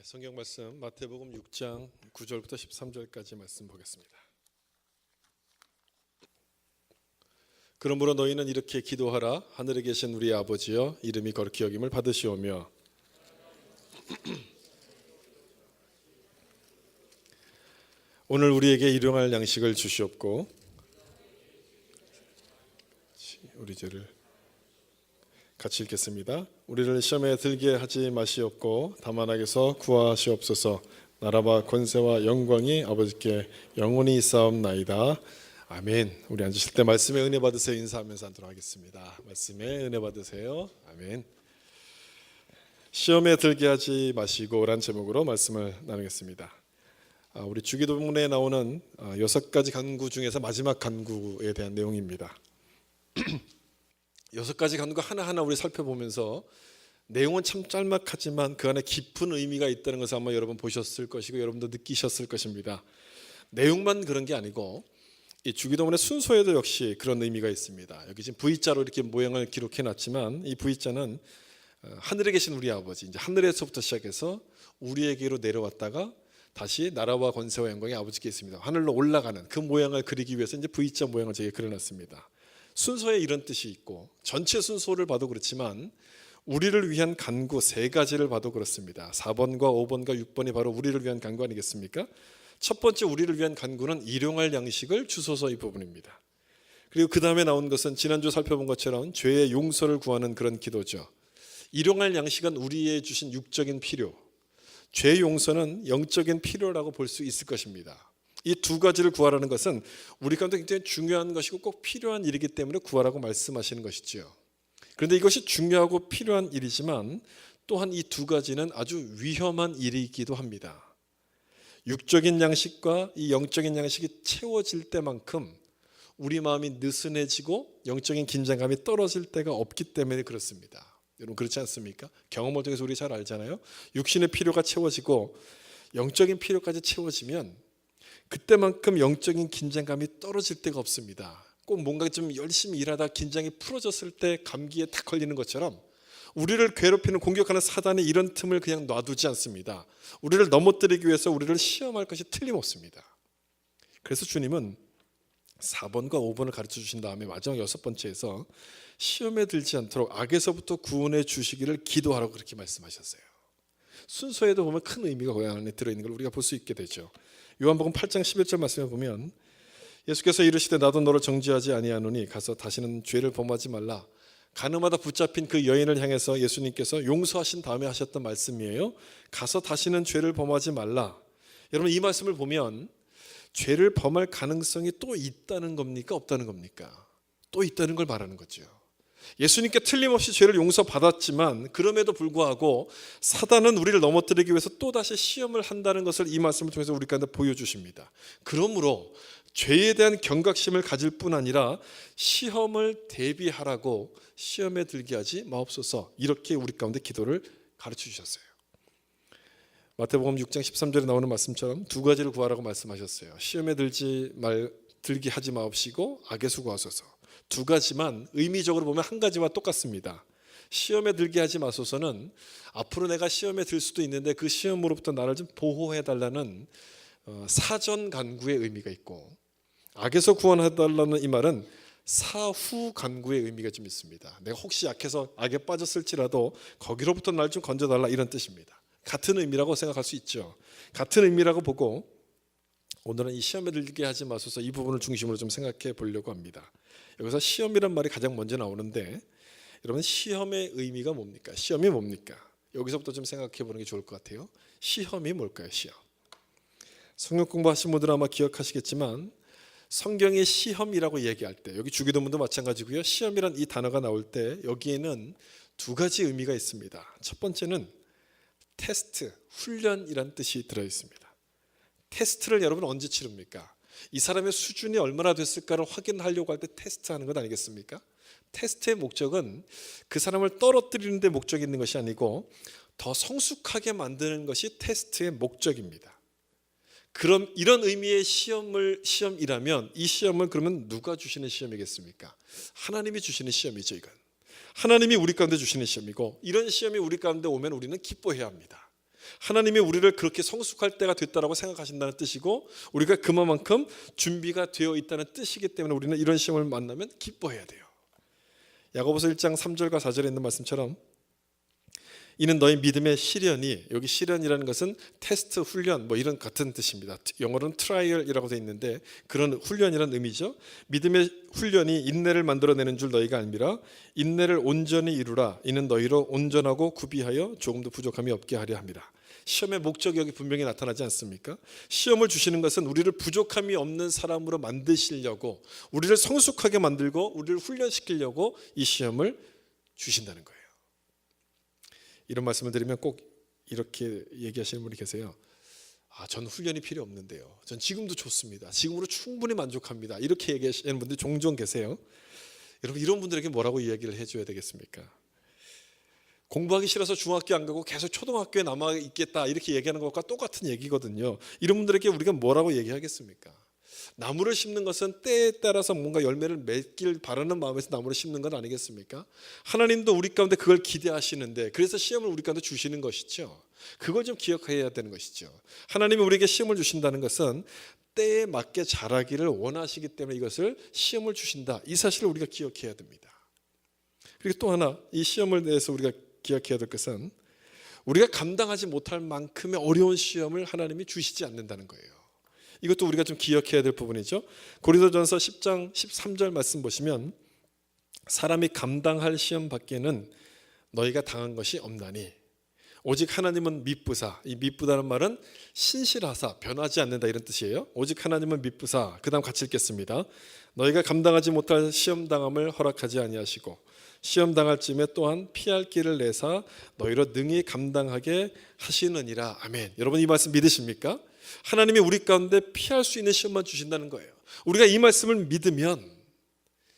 성경 말씀 마태복음 6장 9절부터 13절까지 말씀 보겠습니다. 그러므로 너희는 이렇게 기도하라. 하늘에 계신 우리 아버지여, 이름이 거룩히 여김을 받으시오며 오늘 우리에게 일용할 양식을 주시옵고 우리 죄를 같이 읽겠습니다. 우리를 시험에 들게 하지 마시옵고 다만 악에서 구하시옵소서. 나라와 권세와 영광이 아버지께 영원히 있사옵나이다. 아멘. 우리 앉으실 때 말씀에 은혜 받으세요. 인사하면서 앉도록 하겠습니다. 말씀에 은혜 받으세요. 아멘. 시험에 들게 하지 마시고 라는 제목으로 말씀을 나누겠습니다. 우리 주기도문에 나오는 6가지 간구 중에서 마지막 간구에 대한 내용입니다. 6가지 간구 하나하나 우리 살펴보면서 내용은 참 짤막하지만 그 안에 깊은 의미가 있다는 것을 아마 여러분 보셨을 것이고 여러분도 느끼셨을 것입니다. 내용만 그런 게 아니고 이 주기도문의 순서에도 역시 그런 의미가 있습니다. 여기 지금 V자로 이렇게 모양을 기록해 놨지만 이 V자는 하늘에 계신 우리 아버지, 이제 하늘에서부터 시작해서 우리에게로 내려왔다가 다시 나라와 권세와 영광이 아버지께 있습니다. 하늘로 올라가는 그 모양을 그리기 위해서 이제 V자 모양을 제가 그려놨습니다. 순서에 이런 뜻이 있고 전체 순서를 봐도 그렇지만 우리를 위한 간구 3가지를 봐도 그렇습니다. 4번과 5번과 6번이 바로 우리를 위한 간구 아니겠습니까? 첫 번째 우리를 위한 간구는 일용할 양식을 주소서 이 부분입니다. 그리고 그 다음에 나온 것은 지난주 살펴본 것처럼 죄의 용서를 구하는 그런 기도죠. 일용할 양식은 우리의 주신 육적인 필요, 죄 용서는 영적인 필요라고 볼 수 있을 것입니다. 이 2가지를 구하라는 것은 우리 가운데 굉장히 중요한 것이고 꼭 필요한 일이기 때문에 구하라고 말씀하시는 것이죠. 그런데 이것이 중요하고 필요한 일이지만 또한 이 2가지는 아주 위험한 일이기도 합니다. 육적인 양식과 이 영적인 양식이 채워질 때만큼 우리 마음이 느슨해지고 영적인 긴장감이 떨어질 때가 없기 때문에 그렇습니다. 여러분 그렇지 않습니까? 경험을 통해서 우리 잘 알잖아요. 육신의 필요가 채워지고 영적인 필요까지 채워지면 그때만큼 영적인 긴장감이 떨어질 때가 없습니다. 꼭 뭔가 좀 열심히 일하다 긴장이 풀어졌을 때 감기에 탁 걸리는 것처럼 우리를 괴롭히는 공격하는 사단이 이런 틈을 그냥 놔두지 않습니다. 우리를 넘어뜨리기 위해서 우리를 시험할 것이 틀림없습니다. 그래서 주님은 4번과 5번을 가르쳐 주신 다음에 마지막 6번째에서 시험에 들지 않도록 악에서부터 구원해 주시기를 기도하라고 그렇게 말씀하셨어요. 순서에도 보면 큰 의미가 그 안에 들어있는 걸 우리가 볼 수 있게 되죠. 요한복음 8장 11절 말씀에 보면 예수께서 이르시되 나도 너를 정죄하지 아니하노니 가서 다시는 죄를 범하지 말라. 가늠하다 붙잡힌 그 여인을 향해서 예수님께서 용서하신 다음에 하셨던 말씀이에요. 가서 다시는 죄를 범하지 말라. 여러분 이 말씀을 보면 죄를 범할 가능성이 또 있다는 겁니까? 없다는 겁니까? 또 있다는 걸 말하는 거죠. 예수님께 틀림없이 죄를 용서받았지만 그럼에도 불구하고 사단은 우리를 넘어뜨리기 위해서 또다시 시험을 한다는 것을 이 말씀을 통해서 우리 가운데 보여주십니다. 그러므로 죄에 대한 경각심을 가질 뿐 아니라 시험을 대비하라고 시험에 들게 하지 마옵소서, 이렇게 우리 가운데 기도를 가르쳐 주셨어요. 마태복음 6장 13절에 나오는 말씀처럼 2가지를 구하라고 말씀하셨어요. 시험에 들게 하지 마옵시고 악에서 구하소서. 2가지만 의미적으로 보면 1가지와 똑같습니다. 시험에 들게 하지 마소서는 앞으로 내가 시험에 들 수도 있는데 그 시험으로부터 나를 좀 보호해 달라는 사전 간구의 의미가 있고, 악에서 구원해 달라는 이 말은 사후 간구의 의미가 좀 있습니다. 내가 혹시 약해서 악에 빠졌을지라도 거기로부터 날 좀 건져달라, 이런 뜻입니다. 같은 의미라고 생각할 수 있죠. 같은 의미라고 보고 오늘은 이 시험에 들게 하지 마소서 이 부분을 중심으로 좀 생각해 보려고 합니다. 여기서 시험이란 말이 가장 먼저 나오는데 여러분 시험의 의미가 뭡니까? 시험이 뭡니까? 여기서부터 좀 생각해 보는 게 좋을 것 같아요. 시험이 뭘까요? 시험. 성경 공부하신 분들은 아마 기억하시겠지만 성경의 시험이라고 얘기할 때, 여기 주기도문도 마찬가지고요, 시험이란 이 단어가 나올 때 여기에는 2가지 의미가 있습니다. 첫 번째는 테스트, 훈련이란 뜻이 들어있습니다. 테스트를 여러분 언제 치릅니까? 이 사람의 수준이 얼마나 됐을까를 확인하려고 할 때 테스트하는 것 아니겠습니까? 테스트의 목적은 그 사람을 떨어뜨리는 데 목적이 있는 것이 아니고 더 성숙하게 만드는 것이 테스트의 목적입니다. 그럼 이런 의미의 시험이라면 이 시험은 그러면 누가 주시는 시험이겠습니까? 하나님이 주시는 시험이죠. 이건 하나님이 우리 가운데 주시는 시험이고, 이런 시험이 우리 가운데 오면 우리는 기뻐해야 합니다. 하나님이 우리를 그렇게 성숙할 때가 됐다라고 생각하신다는 뜻이고 우리가 그만큼 준비가 되어 있다는 뜻이기 때문에 우리는 이런 시험을 만나면 기뻐해야 돼요. 야고보서 1장 3절과 4절에 있는 말씀처럼 이는 너희 믿음의 시련이, 여기 시련이라는 것은 테스트, 훈련 뭐 이런 같은 뜻입니다. 영어로는 트라이얼이라고 되어 있는데 그런 훈련이라는 의미죠. 믿음의 훈련이 인내를 만들어내는 줄 너희가 알미라. 인내를 온전히 이루라. 이는 너희로 온전하고 구비하여 조금도 부족함이 없게 하려 합니다. 시험의 목적이 여기 분명히 나타나지 않습니까? 시험을 주시는 것은 우리를 부족함이 없는 사람으로 만드시려고, 우리를 성숙하게 만들고 우리를 훈련시키려고 이 시험을 주신다는 거예요. 이런 말씀을 드리면 꼭 이렇게 얘기하시는 분이 계세요. 전 훈련이 필요 없는데요. 전 지금도 좋습니다. 지금으로 충분히 만족합니다. 이렇게 얘기하시는 분들이 종종 계세요. 여러분, 이런 분들에게 뭐라고 이야기를 해줘야 되겠습니까? 공부하기 싫어서 중학교 안 가고 계속 초등학교에 남아 있겠다 이렇게 얘기하는 것과 똑같은 얘기거든요. 이런 분들에게 우리가 뭐라고 얘기하겠습니까? 나무를 심는 것은 때에 따라서 뭔가 열매를 맺길 바라는 마음에서 나무를 심는 건 아니겠습니까? 하나님도 우리 가운데 그걸 기대하시는데 그래서 시험을 우리 가운데 주시는 것이죠. 그걸 좀 기억해야 되는 것이죠. 하나님이 우리에게 시험을 주신다는 것은 때에 맞게 자라기를 원하시기 때문에 이것을 시험을 주신다. 이 사실을 우리가 기억해야 됩니다. 그리고 또 하나, 이 시험을 대해서 우리가 기억해야 될 것은 우리가 감당하지 못할 만큼의 어려운 시험을 하나님이 주시지 않는다는 거예요. 이것도 우리가 좀 기억해야 될 부분이죠. 고린도전서 10장 13절 말씀 보시면 사람이 감당할 시험 밖에는 너희가 당한 것이 없나니 오직 하나님은 미쁘사, 이 미쁘다는 말은 신실하사, 변하지 않는다 이런 뜻이에요. 오직 하나님은 미쁘사, 그 다음 같이 읽겠습니다. 너희가 감당하지 못할 시험 당함을 허락하지 아니하시고 시험 당할 쯤에 또한 피할 길을 내사 너희로 능히 감당하게 하시느니라. 아멘. 여러분, 이 말씀 믿으십니까? 하나님이 우리 가운데 피할 수 있는 시험만 주신다는 거예요. 우리가 이 말씀을 믿으면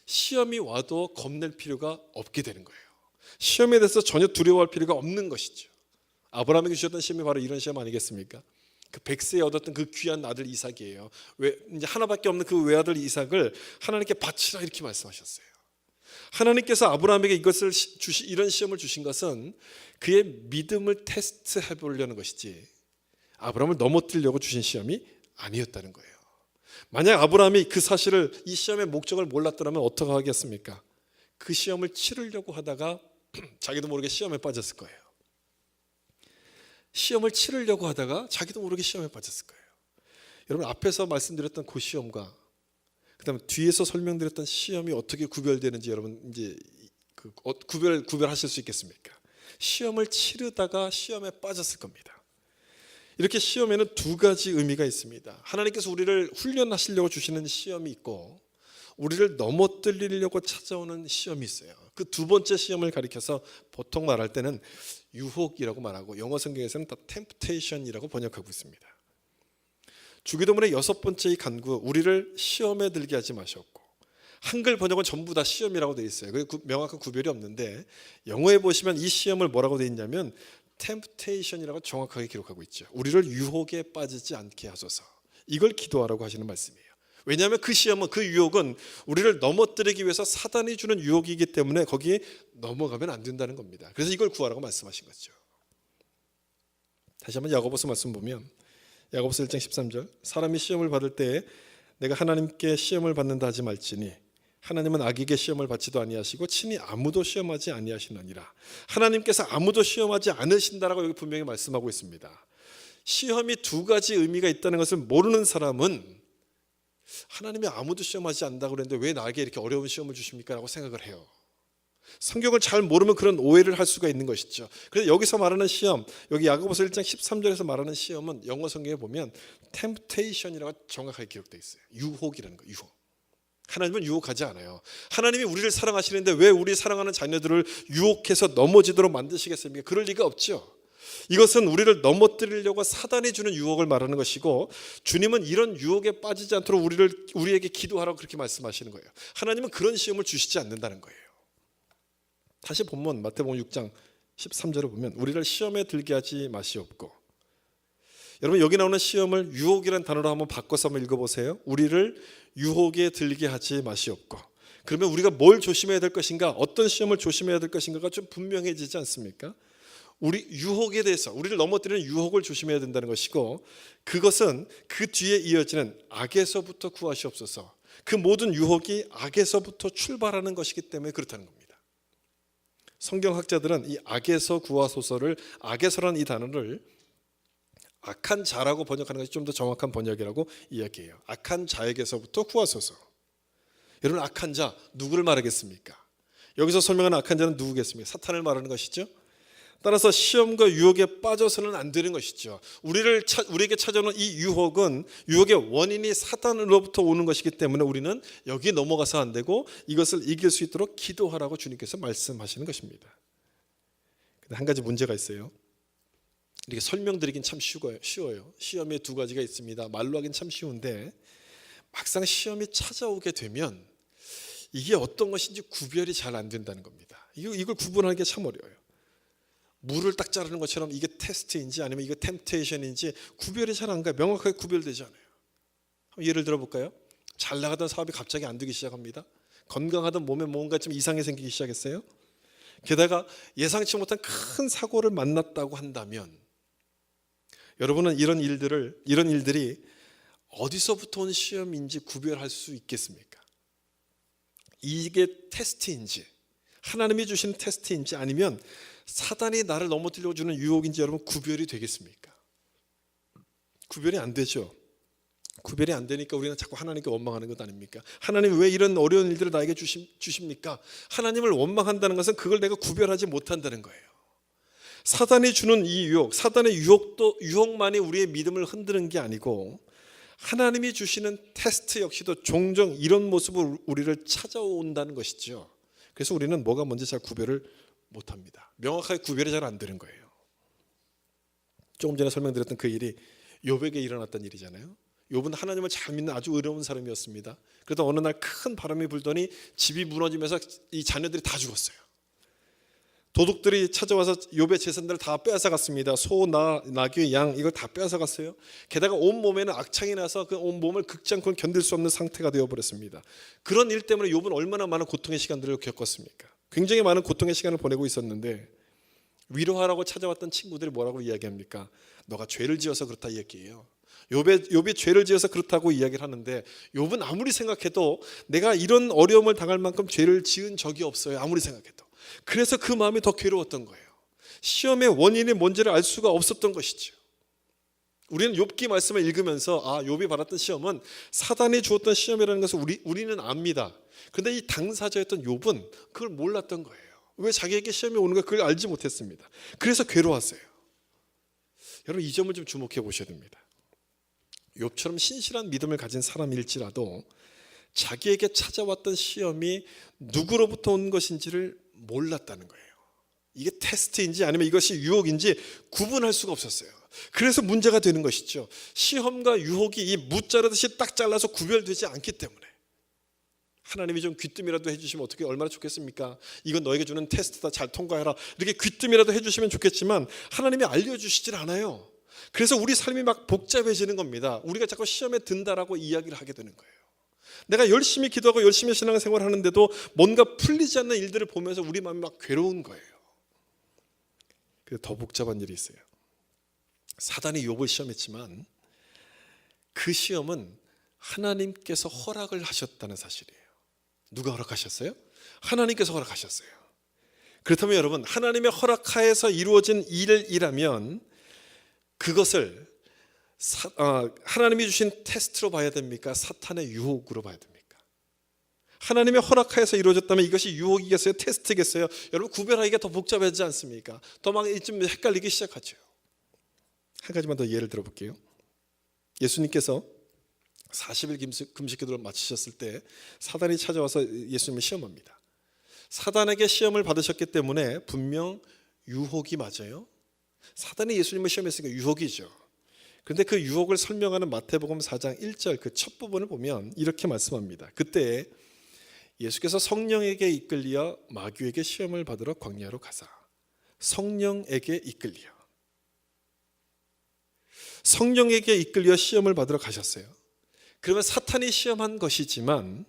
시험이 와도 겁낼 필요가 없게 되는 거예요. 시험에 대해서 전혀 두려워할 필요가 없는 것이죠. 아브라함에게 주셨던 시험이 바로 이런 시험 아니겠습니까? 그 100세에 얻었던 그 귀한 아들 이삭이에요. 왜 이제 하나밖에 없는 그 외아들 이삭을 하나님께 바치라 이렇게 말씀하셨어요. 하나님께서 아브라함에게 이런 시험을 주신 것은 그의 믿음을 테스트해 보려는 것이지 아브라함을 넘어뜨리려고 주신 시험이 아니었다는 거예요. 만약 아브라함이 그 사실을, 이 시험의 목적을 몰랐더라면 어떻게 하겠습니까? 그 시험을 치르려고 하다가 자기도 모르게 시험에 빠졌을 거예요. 시험을 치르려고 하다가 자기도 모르게 시험에 빠졌을 거예요. 여러분, 앞에서 말씀드렸던 그 시험과 그다음에 뒤에서 설명드렸던 시험이 어떻게 구별되는지 여러분 이제 구별하실 수 있겠습니까? 시험을 치르다가 시험에 빠졌을 겁니다. 이렇게 시험에는 두 가지 의미가 있습니다. 하나님께서 우리를 훈련하시려고 주시는 시험이 있고 우리를 넘어뜨리려고 찾아오는 시험이 있어요. 그 두 번째 시험을 가리켜서 보통 말할 때는 유혹이라고 말하고 영어 성경에서는 다 temptation이라고 번역하고 있습니다. 주기도문의 6번째 이 간구, 우리를 시험에 들게 하지 마셨고, 한글 번역은 전부 다 시험이라고 되어 있어요. 명확한 구별이 없는데 영어에 보시면 이 시험을 뭐라고 되어 있냐면 temptation이라고 정확하게 기록하고 있죠. 우리를 유혹에 빠지지 않게 하소서. 이걸 기도하라고 하시는 말씀이에요. 왜냐하면 그 시험은, 그 유혹은 우리를 넘어뜨리기 위해서 사단이 주는 유혹이기 때문에 거기에 넘어가면 안 된다는 겁니다. 그래서 이걸 구하라고 말씀하신 거죠. 다시 한번 야고보서 말씀 보면 야고보서 1장 13절, 사람이 시험을 받을 때에 내가 하나님께 시험을 받는다 하지 말지니 하나님은 악에게 시험을 받지도 아니하시고 친히 아무도 시험하지 아니하시느니라. 하나님께서 아무도 시험하지 않으신다라고 여기 분명히 말씀하고 있습니다. 시험이 두 가지 의미가 있다는 것을 모르는 사람은 하나님이 아무도 시험하지 않는다고 그랬는데 왜 나에게 이렇게 어려운 시험을 주십니까? 라고 생각을 해요. 성경을 잘 모르면 그런 오해를 할 수가 있는 것이죠. 그래서 여기서 말하는 시험, 여기 야고보서 1장 13절에서 말하는 시험은 영어 성경에 보면 temptation이라고 정확하게 기록되어 있어요. 유혹이라는 거예요. 유혹. 하나님은 유혹하지 않아요. 하나님이 우리를 사랑하시는데 왜 우리 사랑하는 자녀들을 유혹해서 넘어지도록 만드시겠습니까? 그럴 리가 없죠. 이것은 우리를 넘어뜨리려고 사단이 주는 유혹을 말하는 것이고, 주님은 이런 유혹에 빠지지 않도록 우리에게 기도하라고 그렇게 말씀하시는 거예요. 하나님은 그런 시험을 주시지 않는다는 거예요. 다시 본문 마태복음 6장 13절을 보면 우리를 시험에 들게 하지 마시옵고, 여러분 여기 나오는 시험을 유혹이라는 단어로 한번 바꿔서 한번 읽어보세요. 우리를 유혹에 들게 하지 마시옵고. 그러면 우리가 뭘 조심해야 될 것인가, 어떤 시험을 조심해야 될 것인가가 좀 분명해지지 않습니까? 우리 유혹에 대해서 우리를 넘어뜨리는 유혹을 조심해야 된다는 것이고, 그것은 그 뒤에 이어지는 악에서부터 구하시옵소서. 그 모든 유혹이 악에서부터 출발하는 것이기 때문에 그렇다는 겁니다. 성경학자들은 이 악에서 구하소서를, 악에서라는 이 단어를 악한 자라고 번역하는 것이 좀 더 정확한 번역이라고 이야기해요. 악한 자에게서부터 구하소서. 여러분, 악한 자 누구를 말하겠습니까? 여기서 설명하는 악한 자는 누구겠습니까? 사탄을 말하는 것이죠. 따라서 시험과 유혹에 빠져서는 안 되는 것이죠. 우리에게 찾아오는 이 유혹의 원인이 사탄으로부터 오는 것이기 때문에 우리는 여기에 넘어가서 안 되고 이것을 이길 수 있도록 기도하라고 주님께서 말씀하시는 것입니다. 근데 한 가지 문제가 있어요. 이렇게 설명드리긴 참 쉬워요. 시험에 두 가지가 있습니다. 말로 하긴 참 쉬운데 막상 시험이 찾아오게 되면 이게 어떤 것인지 구별이 잘 안 된다는 겁니다. 이걸 구분하기가 참 어려워요. 물을 딱 자르는 것처럼 이게 테스트인지 아니면 이게 템테이션인지 구별이 잘 안 가요. 명확하게 구별되지 않아요. 예를 들어볼까요? 잘 나가던 사업이 갑자기 안 되기 시작합니다. 건강하던 몸에 뭔가 좀 이상이 생기기 시작했어요. 게다가 예상치 못한 큰 사고를 만났다고 한다면 여러분은 이런 일들이 어디서부터 온 시험인지 구별할 수 있겠습니까? 이게 테스트인지, 하나님이 주신 테스트인지 아니면 사단이 나를 넘어뜨려 주는 유혹인지 여러분 구별이 되겠습니까? 구별이 안 되죠. 구별이 안 되니까 우리는 자꾸 하나님께 원망하는 것 아닙니까? 하나님 왜 이런 어려운 일들을 나에게 주십니까? 하나님을 원망한다는 것은 그걸 내가 구별하지 못한다는 거예요. 사단이 주는 이 유혹, 사단의 유혹만이 우리의 믿음을 흔드는 게 아니고 하나님이 주시는 테스트 역시도 종종 이런 모습으로 우리를 찾아온다는 것이죠. 그래서 우리는 뭐가 뭔지 잘 구별을 못합니다. 명확하게 구별이 잘 안 되는 거예요. 조금 전에 설명드렸던 그 일이 욥에게 일어났던 일이잖아요. 욥은 하나님을 잘 믿는 아주 의로운 사람이었습니다. 그러다 어느 날 큰 바람이 불더니 집이 무너지면서 이 자녀들이 다 죽었어요. 도둑들이 찾아와서 욥의 재산들을 다 빼앗아갔습니다. 소, 나귀, 양 이걸 다 빼앗아갔어요. 게다가 온 몸에는 악창이 나서 그 온 몸을 극장코 견딜 수 없는 상태가 되어버렸습니다. 그런 일 때문에 욥은 얼마나 많은 고통의 시간들을 겪었습니까? 굉장히 많은 고통의 시간을 보내고 있었는데 위로하라고 찾아왔던 친구들이 뭐라고 이야기합니까? 너가 죄를 지어서 그렇다 이야기해요. 욥이 죄를 지어서 그렇다고 이야기를 하는데 욥은 아무리 생각해도 내가 이런 어려움을 당할 만큼 죄를 지은 적이 없어요. 아무리 생각해도. 그래서 그 마음이 더 괴로웠던 거예요. 시험의 원인이 뭔지를 알 수가 없었던 것이죠. 우리는 욥기 말씀을 읽으면서 욥이 받았던 시험은 사단이 주었던 시험이라는 것을 우리는 압니다. 그런데 이 당사자였던 욥은 그걸 몰랐던 거예요. 왜 자기에게 시험이 오는 걸 그걸 알지 못했습니다. 그래서 괴로웠어요. 여러분 이 점을 좀 주목해 보셔야 됩니다. 욥처럼 신실한 믿음을 가진 사람일지라도 자기에게 찾아왔던 시험이 누구로부터 온 것인지를 몰랐다는 거예요. 이게 테스트인지 아니면 이것이 유혹인지 구분할 수가 없었어요. 그래서 문제가 되는 것이죠. 시험과 유혹이 이 무자르듯이 딱 잘라서 구별되지 않기 때문에 하나님이 좀 귀뜸이라도 해주시면 어떻게 얼마나 좋겠습니까? 이건 너에게 주는 테스트다, 잘 통과해라, 이렇게 귀뜸이라도 해주시면 좋겠지만 하나님이 알려주시질 않아요. 그래서 우리 삶이 막 복잡해지는 겁니다. 우리가 자꾸 시험에 든다라고 이야기를 하게 되는 거예요. 내가 열심히 기도하고 열심히 신앙생활을 하는데도 뭔가 풀리지 않는 일들을 보면서 우리 마음이 막 괴로운 거예요. 그래서 더 복잡한 일이 있어요. 사단이 욥을 시험했지만 그 시험은 하나님께서 허락을 하셨다는 사실이에요. 누가 허락하셨어요? 하나님께서 허락하셨어요. 그렇다면 여러분, 하나님의 허락하에서 이루어진 일이라면 그것을 하나님이 주신 테스트로 봐야 됩니까? 사탄의 유혹으로 봐야 됩니까? 하나님의 허락하에서 이루어졌다면 이것이 유혹이겠어요? 테스트겠어요? 여러분 구별하기가 더 복잡하지 않습니까? 더 막 좀 헷갈리기 시작하죠. 한 가지만 더 예를 들어볼게요. 예수님께서 40일 금식 기도를 마치셨을 때 사단이 찾아와서 예수님을 시험합니다. 사단에게 시험을 받으셨기 때문에 분명 유혹이 맞아요. 사단이 예수님을 시험했으니까 유혹이죠. 그런데 그 유혹을 설명하는 마태복음 4장 1절 그 첫 부분을 보면 이렇게 말씀합니다. 그때 예수께서 성령에게 이끌려 마귀에게 시험을 받으러 광야로 가사. 성령에게 이끌려 시험을 받으러 가셨어요. 그러면 사탄이 시험한 것이지만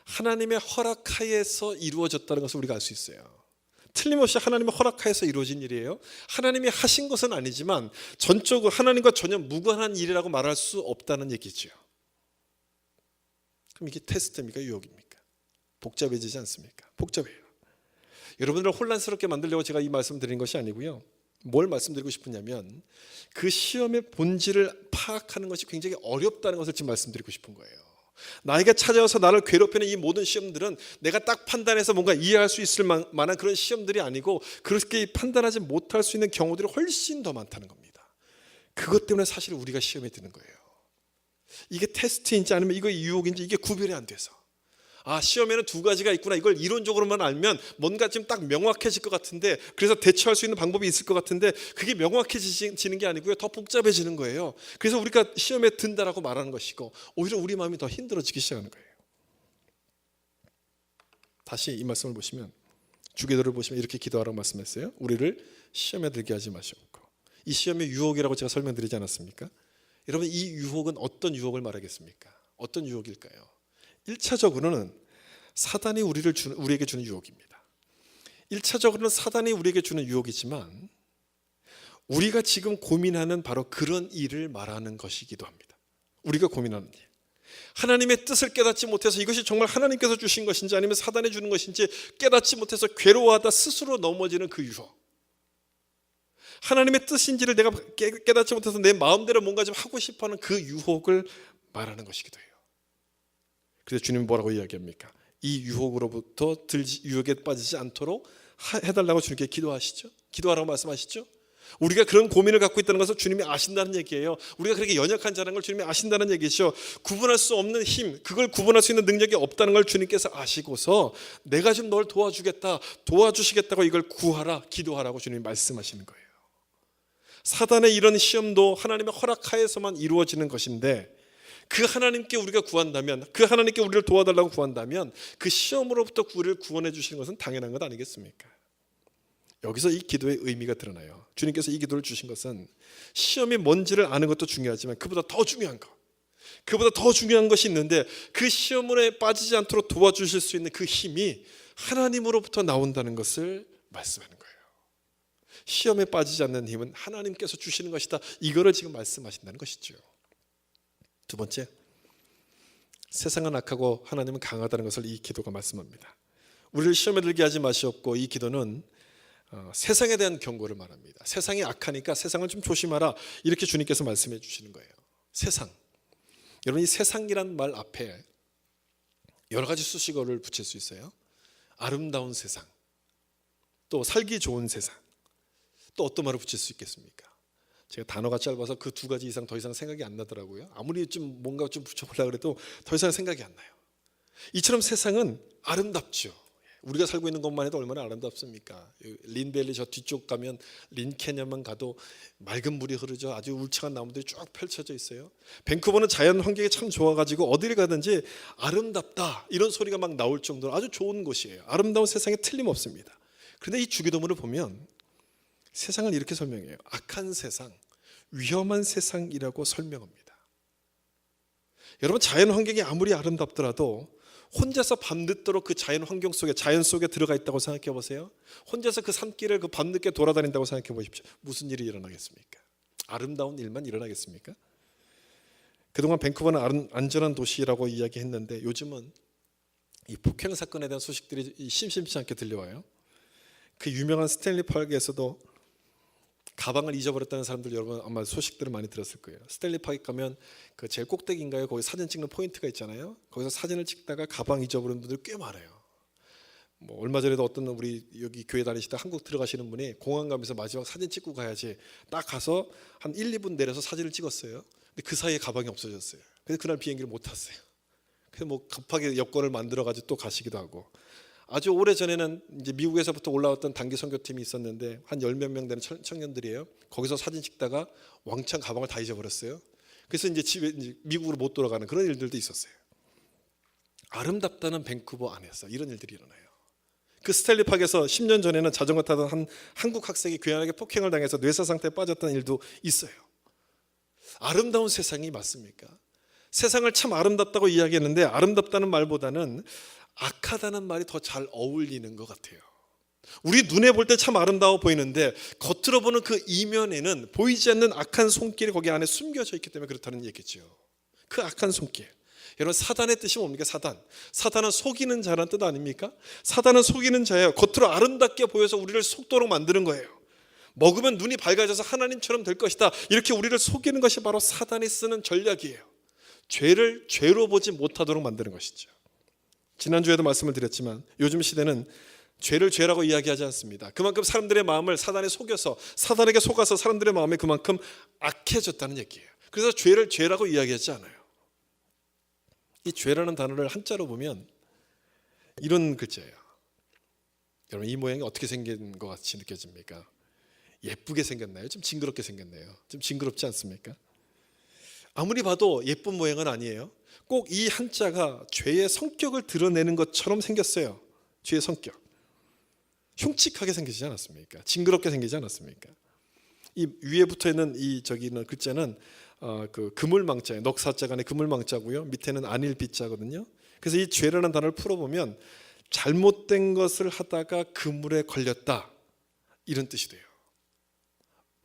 하나님의 허락하에서 이루어졌다는 것을 우리가 알 수 있어요. 틀림없이 하나님의 허락하에서 이루어진 일이에요. 하나님이 하신 것은 아니지만 전적으로 하나님과 전혀 무관한 일이라고 말할 수 없다는 얘기죠. 그럼 이게 테스트입니까? 유혹입니까? 복잡해지지 않습니까? 복잡해요. 여러분들을 혼란스럽게 만들려고 제가 이 말씀 드린 것이 아니고요. 뭘 말씀드리고 싶으냐면 그 시험의 본질을 파악하는 것이 굉장히 어렵다는 것을 지금 말씀드리고 싶은 거예요. 나에게 찾아와서 나를 괴롭히는 이 모든 시험들은 내가 딱 판단해서 뭔가 이해할 수 있을 만한 그런 시험들이 아니고 그렇게 판단하지 못할 수 있는 경우들이 훨씬 더 많다는 겁니다. 그것 때문에 사실 우리가 시험에 드는 거예요. 이게 테스트인지 아니면 이거 유혹인지 이게 구별이 안 돼서 시험에는 두 가지가 있구나. 이걸 이론적으로만 알면 뭔가 좀 딱 명확해질 것 같은데 그래서 대처할 수 있는 방법이 있을 것 같은데 그게 명확해지는 게 아니고요. 더 복잡해지는 거예요. 그래서 우리가 시험에 든다라고 말하는 것이고 오히려 우리 마음이 더 힘들어지기 시작하는 거예요. 다시 이 말씀을 보시면 주기도를 보시면 이렇게 기도하라고 말씀했어요. 우리를 시험에 들게 하지 마시옵고. 이 시험의 유혹이라고 제가 설명드리지 않았습니까? 여러분 이 유혹은 어떤 유혹을 말하겠습니까? 어떤 유혹일까요? 1차적으로는 사단이 우리에게 주는 유혹입니다. 1차적으로는 사단이 우리에게 주는 유혹이지만 우리가 지금 고민하는 바로 그런 일을 말하는 것이기도 합니다. 우리가 고민하는 일. 하나님의 뜻을 깨닫지 못해서 이것이 정말 하나님께서 주신 것인지 아니면 사단이 주는 것인지 깨닫지 못해서 괴로워하다 스스로 넘어지는 그 유혹. 하나님의 뜻인지를 내가 깨닫지 못해서 내 마음대로 뭔가 좀 하고 싶어하는 그 유혹을 말하는 것이기도 해요. 그래서 주님은 뭐라고 이야기합니까? 이 유혹으로부터 유혹에 빠지지 않도록 해달라고 주님께 기도하시죠. 기도하라고 말씀하시죠. 우리가 그런 고민을 갖고 있다는 것을 주님이 아신다는 얘기예요. 우리가 그렇게 연약한 자라는 걸 주님이 아신다는 얘기죠. 구분할 수 없는 힘, 그걸 구분할 수 있는 능력이 없다는 걸 주님께서 아시고서 내가 좀 널 도와주겠다, 도와주시겠다고 이걸 구하라, 기도하라고 주님이 말씀하시는 거예요. 사단의 이런 시험도 하나님의 허락하에서만 이루어지는 것인데 그 하나님께 우리가 구한다면, 그 하나님께 우리를 도와달라고 구한다면 그 시험으로부터 우리를 구원해 주시는 것은 당연한 것 아니겠습니까? 여기서 이 기도의 의미가 드러나요. 주님께서 이 기도를 주신 것은 시험이 뭔지를 아는 것도 중요하지만 그보다 더 중요한 것이 있는데 그 시험에 빠지지 않도록 도와주실 수 있는 그 힘이 하나님으로부터 나온다는 것을 말씀하는 거예요. 시험에 빠지지 않는 힘은 하나님께서 주시는 것이다. 이거를 지금 말씀하신다는 것이죠. 두 번째, 세상은 악하고 하나님은 강하다는 것을 이 기도가 말씀합니다. 우리를 시험에 들게 하지 마시옵고, 이 기도는 세상에 대한 경고를 말합니다. 세상이 악하니까 세상을 좀 조심하라, 이렇게 주님께서 말씀해 주시는 거예요. 세상, 여러분 이 세상이란 말 앞에 여러 가지 수식어를 붙일 수 있어요. 아름다운 세상, 또 살기 좋은 세상, 또 어떤 말을 붙일 수 있겠습니까? 제가 단어가 짧아서 그 두 가지 이상 더 이상 생각이 안 나더라고요. 아무리 좀 뭔가 좀 붙여보려고 해도 더 이상 생각이 안 나요. 이처럼 세상은 아름답죠. 우리가 살고 있는 것만 해도 얼마나 아름답습니까? 린밸리 저 뒤쪽 가면 린캐년만 가도 맑은 물이 흐르죠. 아주 울창한 나무들이 쭉 펼쳐져 있어요. 밴쿠버는 자연 환경이 참 좋아가지고 어디를 가든지 아름답다 이런 소리가 막 나올 정도로 아주 좋은 곳이에요. 아름다운 세상에 틀림없습니다. 그런데 이 주기도문을 보면 세상을 이렇게 설명해요. 악한 세상, 위험한 세상이라고 설명합니다. 여러분 자연 환경이 아무리 아름답더라도 혼자서 밤늦도록 그 자연 환경 속에, 자연 속에 들어가 있다고 생각해 보세요. 혼자서 그 산길을 그 밤늦게 돌아다닌다고 생각해 보십시오. 무슨 일이 일어나겠습니까? 아름다운 일만 일어나겠습니까? 그동안 밴쿠버는 안전한 도시라고 이야기했는데 요즘은 이 폭행 사건에 대한 소식들이 심심치 않게 들려와요. 그 유명한 스탠리 파크에서도 가방을 잊어버렸다는 사람들 여러분 아마 소식들을 많이 들었을 거예요. 스탠리 파크 가면 그 제일 꼭대기인가요? 거기 사진 찍는 포인트가 있잖아요. 거기서 사진을 찍다가 가방 잊어버린 분들이 꽤 많아요. 뭐 얼마 전에도 어떤 우리 여기 교회 다니시다 한국 들어가시는 분이 공항 가면서 마지막 사진 찍고 가야지 딱 가서 한 1, 2분 내려서 사진을 찍었어요. 근데 그 사이에 가방이 없어졌어요. 그래서 그날 비행기를 못 탔어요. 그래서 뭐 급하게 여권을 만들어 가지고 또 가시기도 하고. 아주 오래 전에는 이제 미국에서부터 올라왔던 단기 선교팀이 있었는데 한 10몇 명 되는 청년들이에요. 거기서 사진 찍다가 왕창 가방을 다 잊어버렸어요. 그래서 이제 집에 이제 미국으로 못 돌아가는 그런 일들도 있었어요. 아름답다는 밴쿠버 안에서 이런 일들이 일어나요. 그 스탠리 파크에서 10년 전에는 자전거 타던 한 한국 학생이 괴한하게 폭행을 당해서 뇌사 상태에 빠졌던 일도 있어요. 아름다운 세상이 맞습니까? 세상을 참 아름답다고 이야기했는데 아름답다는 말보다는 악하다는 말이 더 잘 어울리는 것 같아요. 우리 눈에 볼 때 참 아름다워 보이는데 겉으로 보는 그 이면에는 보이지 않는 악한 손길이 거기 안에 숨겨져 있기 때문에 그렇다는 얘기죠. 그 악한 손길. 여러분, 사단의 뜻이 뭡니까? 사단은 속이는 자라는 뜻 아닙니까? 사단은 속이는 자예요. 겉으로 아름답게 보여서 우리를 속도록 만드는 거예요. 먹으면 눈이 밝아져서 하나님처럼 될 것이다, 이렇게 우리를 속이는 것이 바로 사단이 쓰는 전략이에요. 죄를 죄로 보지 못하도록 만드는 것이죠. 지난주에도 말씀을 드렸지만 요즘 시대는 죄를 죄라고 이야기하지 않습니다. 그만큼 사람들의 마음을 사단에 속여서, 사단에게 속아서 사람들의 마음이 그만큼 악해졌다는 얘기예요. 그래서 죄를 죄라고 이야기하지 않아요. 이 죄라는 단어를 한자로 보면 이런 글자예요. 여러분, 이 모양이 어떻게 생긴 것 같이 느껴집니까? 예쁘게 생겼나요? 좀 징그럽게 생겼나요? 좀 징그럽지 않습니까? 아무리 봐도 예쁜 모양은 아니에요. 꼭 이 한자가 죄의 성격을 드러내는 것처럼 생겼어요. 죄의 성격. 흉측하게 생기지 않았습니까? 징그럽게 생기지 않았습니까? 이 위에 붙어 있는 이 저기는 글자는 그 그물망자예요. 넉사자 간의 그물망자고요. 밑에는 안일비자거든요. 그래서 이 죄라는 단어를 풀어보면 잘못된 것을 하다가 그물에 걸렸다, 이런 뜻이 돼요.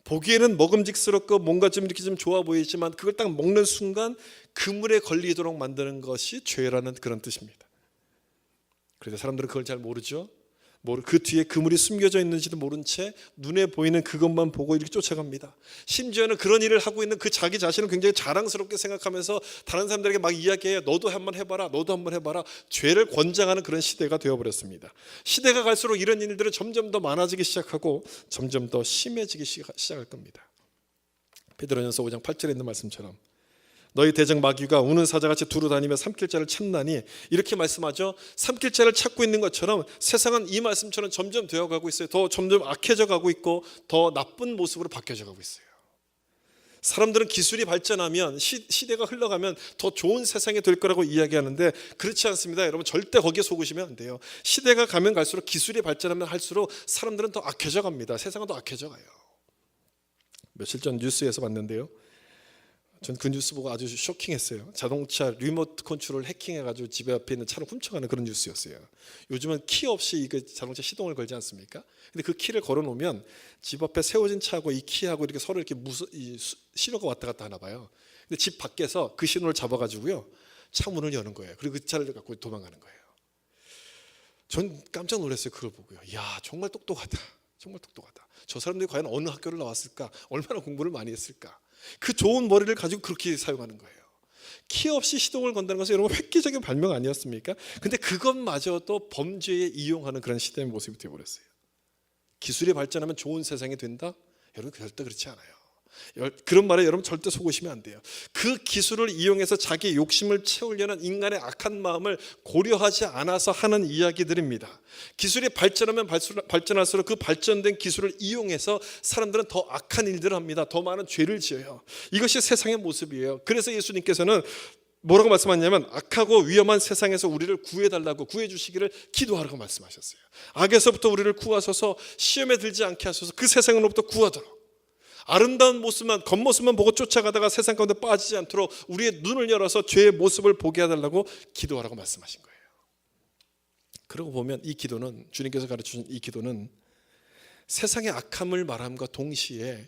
보기에는 먹음직스럽고 뭔가 좀 이렇게 좀 좋아 보이지만 그걸 딱 먹는 순간 그물에 걸리도록 만드는 것이 죄라는 그런 뜻입니다. 그런데 사람들은 그걸 잘 모르죠. 그 뒤에 그물이 숨겨져 있는지도 모른 채 눈에 보이는 그것만 보고 이렇게 쫓아갑니다. 심지어는 그런 일을 하고 있는 그 자기 자신을 굉장히 자랑스럽게 생각하면서 다른 사람들에게 막 이야기해요. 너도 한번 해봐라, 너도 한번 해봐라. 죄를 권장하는 그런 시대가 되어버렸습니다. 시대가 갈수록 이런 일들은 점점 더 많아지기 시작하고 점점 더 심해지기 시작할 겁니다. 베드로전서 5장 8절에 있는 말씀처럼 너희 대적 마귀가 우는 사자같이 두루 다니며 삼킬 자를 찾나니, 이렇게 말씀하죠. 삼킬 자를 찾고 있는 것처럼 세상은 이 말씀처럼 점점 되어가고 있어요. 더 점점 악해져 가고 있고 더 나쁜 모습으로 바뀌어져 가고 있어요. 사람들은 기술이 발전하면, 시대가 흘러가면 더 좋은 세상이 될 거라고 이야기하는데 그렇지 않습니다. 여러분, 절대 거기에 속으시면 안 돼요. 시대가 가면 갈수록, 기술이 발전하면 할수록 사람들은 더 악해져 갑니다. 세상은 더 악해져 가요. 며칠 전 뉴스에서 봤는데요, 전 그 뉴스 보고 아주 쇼킹했어요. 자동차 리모트 컨트롤 해킹해가지고 집에 앞에 있는 차를 훔쳐가는 그런 뉴스였어요. 요즘은 키 없이 이거 자동차 시동을 걸지 않습니까? 근데 그 키를 걸어놓으면 집 앞에 세워진 차하고 이 키하고 이렇게 서로 이렇게 신호가 왔다 갔다 하나 봐요. 근데 집 밖에서 그 신호를 잡아가지고요, 차 문을 여는 거예요. 그리고 그 차를 갖고 도망가는 거예요. 전 깜짝 놀랐어요. 그걸 보고요. 이야, 정말 똑똑하다. 정말 똑똑하다. 저 사람들이 과연 어느 학교를 나왔을까? 얼마나 공부를 많이 했을까? 그 좋은 머리를 가지고 그렇게 사용하는 거예요. 키 없이 시동을 건다는 것은 여러분 획기적인 발명 아니었습니까? 근데 그것마저도 범죄에 이용하는 그런 시대의 모습이 되어버렸어요. 기술이 발전하면 좋은 세상이 된다? 여러분, 절대 그렇지 않아요. 그런 말에 여러분 절대 속으시면 안 돼요. 그 기술을 이용해서 자기 욕심을 채우려는 인간의 악한 마음을 고려하지 않아서 하는 이야기들입니다. 기술이 발전하면 발전할수록 그 발전된 기술을 이용해서 사람들은 더 악한 일들을 합니다. 더 많은 죄를 지어요. 이것이 세상의 모습이에요. 그래서 예수님께서는 뭐라고 말씀하냐면 악하고 위험한 세상에서 우리를 구해달라고, 구해주시기를 기도하라고 말씀하셨어요. 악에서부터 우리를 구하소서, 시험에 들지 않게 하소서, 그 세상으로부터 구하도록. 아름다운 모습만, 겉모습만 보고 쫓아가다가 세상 가운데 빠지지 않도록 우리의 눈을 열어서 죄의 모습을 보게 해달라고 기도하라고 말씀하신 거예요. 그러고 보면 이 기도는, 주님께서 가르쳐준 이 기도는 세상의 악함을 말함과 동시에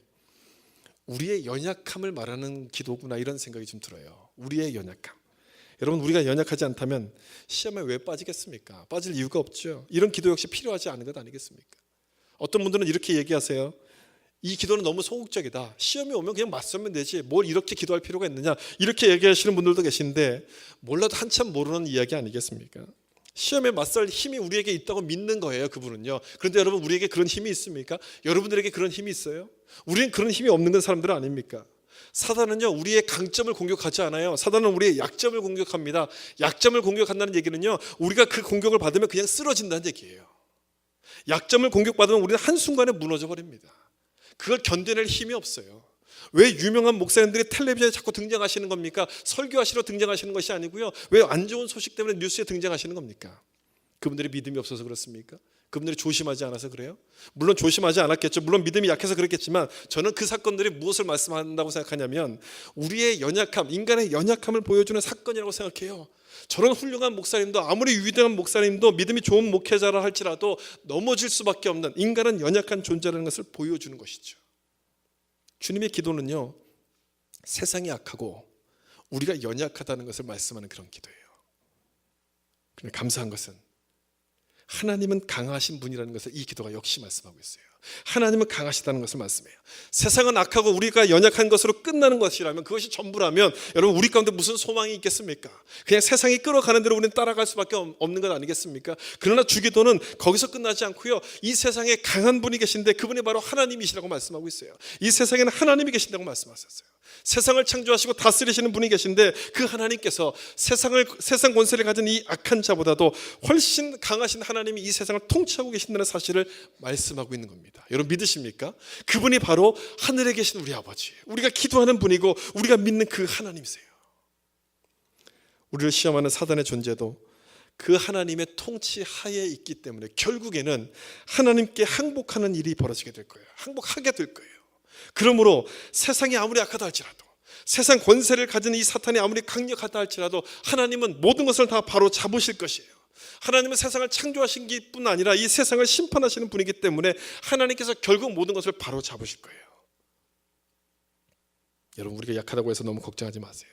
우리의 연약함을 말하는 기도구나, 이런 생각이 좀 들어요. 우리의 연약함. 여러분, 우리가 연약하지 않다면 시험에 왜 빠지겠습니까? 빠질 이유가 없죠. 이런 기도 역시 필요하지 않은 것 아니겠습니까? 어떤 분들은 이렇게 얘기하세요. 이 기도는 너무 소극적이다. 시험이 오면 그냥 맞서면 되지, 뭘 이렇게 기도할 필요가 있느냐, 이렇게 얘기하시는 분들도 계신데, 몰라도 한참 모르는 이야기 아니겠습니까? 시험에 맞설 힘이 우리에게 있다고 믿는 거예요, 그분은요. 그런데 여러분, 우리에게 그런 힘이 있습니까? 여러분들에게 그런 힘이 있어요? 우리는 그런 힘이 없는 건 사람들은 아닙니까? 사단은요, 우리의 강점을 공격하지 않아요. 사단은 우리의 약점을 공격합니다. 약점을 공격한다는 얘기는요, 우리가 그 공격을 받으면 그냥 쓰러진다는 얘기예요. 약점을 공격받으면 우리는 한순간에 무너져 버립니다. 그걸 견뎌낼 힘이 없어요. 왜 유명한 목사님들이 텔레비전에 자꾸 등장하시는 겁니까? 설교하시러 등장하시는 것이 아니고요. 왜 안 좋은 소식 때문에 뉴스에 등장하시는 겁니까? 그분들이 믿음이 없어서 그렇습니까? 그분들이 조심하지 않아서 그래요? 물론 조심하지 않았겠죠. 물론 믿음이 약해서 그랬겠지만 저는 그 사건들이 무엇을 말씀한다고 생각하냐면 우리의 연약함, 인간의 연약함을 보여주는 사건이라고 생각해요. 저런 훌륭한 목사님도 아무리 위대한 목사님도 믿음이 좋은 목회자라 할지라도 넘어질 수밖에 없는 인간은 연약한 존재라는 것을 보여주는 것이죠. 주님의 기도는요, 세상이 악하고 우리가 연약하다는 것을 말씀하는 그런 기도예요. 그런데 감사한 것은 하나님은 강하신 분이라는 것을 이 기도가 역시 말씀하고 있어요. 하나님은 강하시다는 것을 말씀해요. 세상은 악하고 우리가 연약한 것으로 끝나는 것이라면, 그것이 전부라면 여러분 우리 가운데 무슨 소망이 있겠습니까? 그냥 세상이 끌어가는 대로 우리는 따라갈 수밖에 없는 것 아니겠습니까? 그러나 주기도는 거기서 끝나지 않고요, 이 세상에 강한 분이 계신데 그분이 바로 하나님이시라고 말씀하고 있어요. 이 세상에는 하나님이 계신다고 말씀하셨어요. 세상을 창조하시고 다스리시는 분이 계신데 그 하나님께서 세상 권세를 가진 이 악한 자보다도 훨씬 강하신 하나님이 이 세상을 통치하고 계신다는 사실을 말씀하고 있는 겁니다. 여러분 믿으십니까? 그분이 바로 하늘에 계신 우리 아버지, 우리가 기도하는 분이고 우리가 믿는 그 하나님이세요. 우리를 시험하는 사단의 존재도 그 하나님의 통치 하에 있기 때문에 결국에는 하나님께 항복하는 일이 벌어지게 될 거예요. 항복하게 될 거예요. 그러므로 세상이 아무리 악하다 할지라도, 세상 권세를 가진 이 사탄이 아무리 강력하다 할지라도 하나님은 모든 것을 다 바로 잡으실 것이에요. 하나님은 세상을 창조하신 뿐 아니라 이 세상을 심판하시는 분이기 때문에 하나님께서 결국 모든 것을 바로 잡으실 거예요. 여러분 우리가 약하다고 해서 너무 걱정하지 마세요.